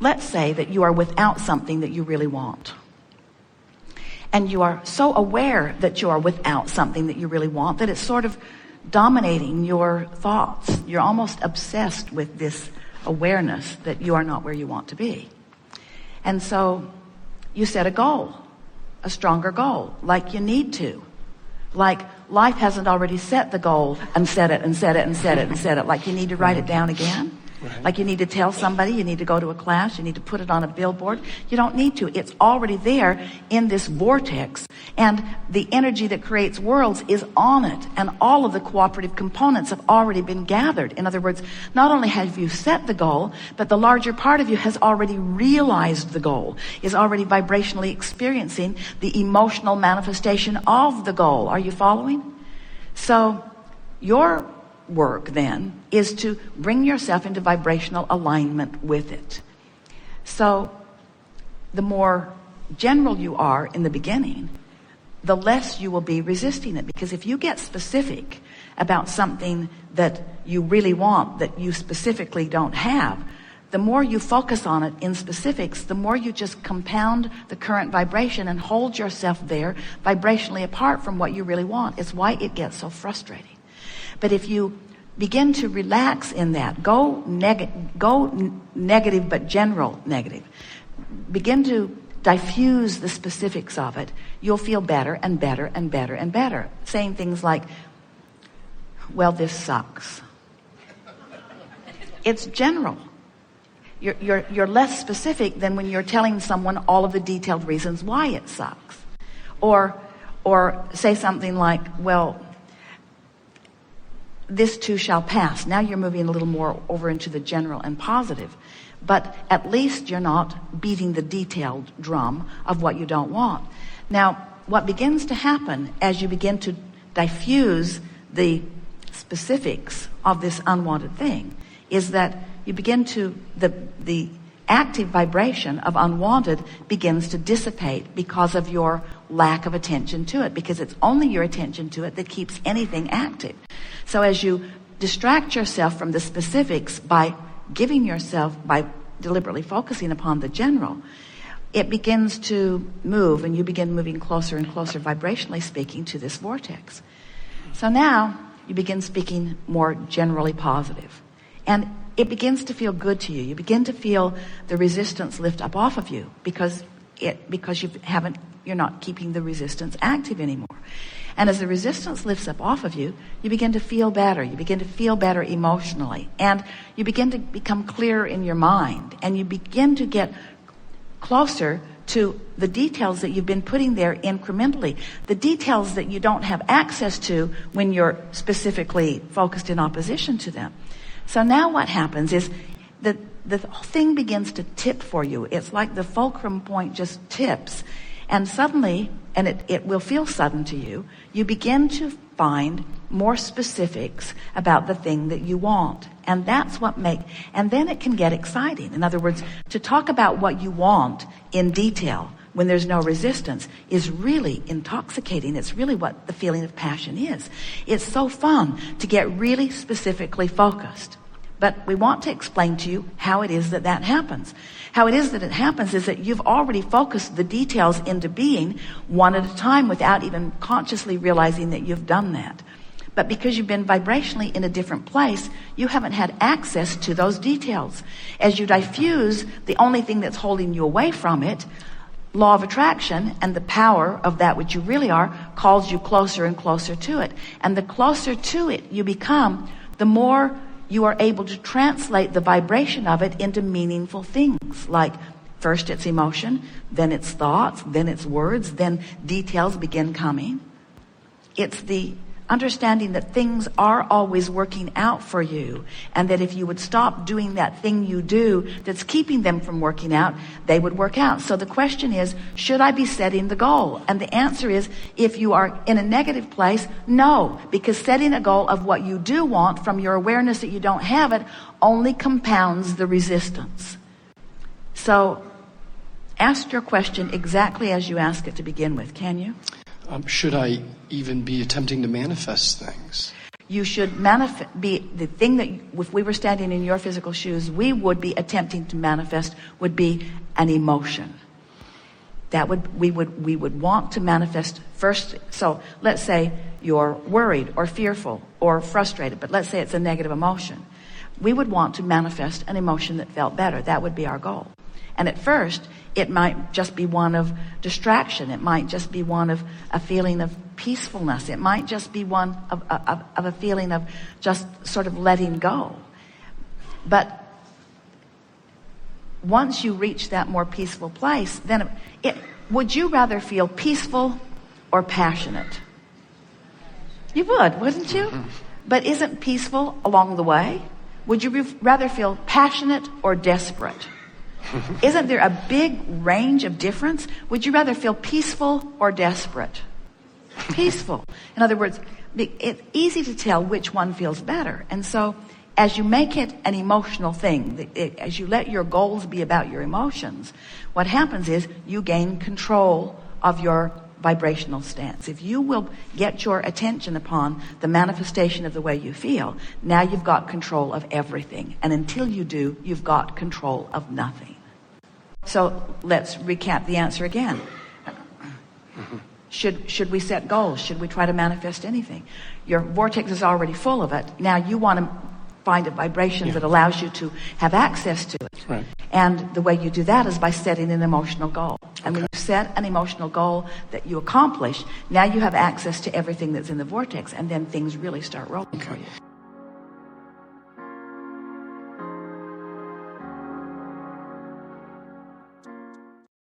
let's say that you are without something that you really want. And you are so aware that you are without something that you really want that it's sort of dominating your thoughts. You're almost obsessed with this awareness that you are not where you want to be. And so you set a goal, a stronger goal, like you need to. Like life hasn't already set the goal and set it and set it and set it and set it. Like you need to write it down again. Right. Like you need to tell somebody, you need to go to a class, you need to put it on a billboard. You don't need to. It's already there in this vortex. And the energy that creates worlds is on it. And all of the cooperative components have already been gathered. In other words, not only have you set the goal, but the larger part of you has already realized the goal, is already vibrationally experiencing the emotional manifestation of the goal. Are you following? So your work then is to bring yourself into vibrational alignment with it. So the more general you are in the beginning, the less you will be resisting it. Because if you get specific about something that you really want that you specifically don't have, the more you focus on it in specifics, the more you just compound the current vibration and hold yourself there vibrationally apart from what you really want. It's why it gets so frustrating. But if you begin to relax in that, go negative but general negative, begin to diffuse the specifics of it, you'll feel better and better and better and better. Saying things like, well, this sucks. It's general. You're less specific than when you're telling someone all of the detailed reasons why it sucks. Or say something like, well, this too shall pass. Now you're moving a little more over into the general and positive. But at least you're not beating the detailed drum of what you don't want. Now, what begins to happen as you begin to diffuse the specifics of this unwanted thing is that you begin to, the active vibration of unwanted begins to dissipate because of your lack of attention to it, because it's only your attention to it that keeps anything active. So as you distract yourself from the specifics by deliberately focusing upon the general, it begins to move, and you begin moving closer and closer, vibrationally speaking, to this vortex. So now you begin speaking more generally positive. And it begins to feel good to you. You begin to feel the resistance lift up off of you because you're not keeping the resistance active anymore. And as the resistance lifts up off of you, you begin to feel better. You begin to feel better emotionally. And you begin to become clearer in your mind. And you begin to get closer to the details that you've been putting there incrementally. The details that you don't have access to when you're specifically focused in opposition to them. So now what happens is that the thing begins to tip for you. It's like the fulcrum point just tips. And suddenly, and it will feel sudden to you, you begin to find more specifics about the thing that you want. And that's and then it can get exciting. In other words, to talk about what you want in detail when there's no resistance is really intoxicating. It's really what the feeling of passion is. It's so fun to get really specifically focused. But we want to explain to you how it is that happens. How it is that it happens is that you've already focused the details into being one at a time without even consciously realizing that you've done that. But because you've been vibrationally in a different place, you haven't had access to those details. As you diffuse the only thing that's holding you away from it, law of attraction and the power of that which you really are calls you closer and closer to it. And the closer to it you become, the more you are able to translate the vibration of it into meaningful things. Like first it's emotion, then it's thoughts, then it's words, then details begin coming. It's the understanding that things are always working out for you, and that if you would stop doing that thing you do that's keeping them from working out, they would work out. So the question is, should I be setting the goal? And the answer is, if you are in a negative place, no, because setting a goal of what you do want from your awareness that you don't have it only compounds the resistance. So ask your question exactly as you ask it to begin with, can you? Should I even be attempting to manifest things? You should be the thing that, if we were standing in your physical shoes, we would be attempting to manifest would be an emotion. We would want to manifest first. So let's say you're worried or fearful or frustrated, but let's say it's a negative emotion. We would want to manifest an emotion that felt better. That would be our goal. And at first, it might just be one of distraction. It might just be one of a feeling of peacefulness. It might just be one of a feeling of just sort of letting go. But once you reach that more peaceful place, then would you rather feel peaceful or passionate? You would, wouldn't you? But isn't peaceful along the way? Would you rather feel passionate or desperate? Isn't there a big range of difference? Would you rather feel peaceful or desperate? Peaceful. In other words, it's easy to tell which one feels better. And so as you make it an emotional thing, as you let your goals be about your emotions, what happens is you gain control of your vibrational stance. If you will get your attention upon the manifestation of the way you feel, now you've got control of everything. And until you do, you've got control of nothing. So let's recap the answer again. Should we set goals? Should we try to manifest anything? Your vortex is already full of it. Now you want to find a vibration that allows you to have access to it. Right. And the way you do that is by setting an emotional goal. And when you set an emotional goal that you accomplish, now you have access to everything that's in the vortex, and then things really start rolling for you.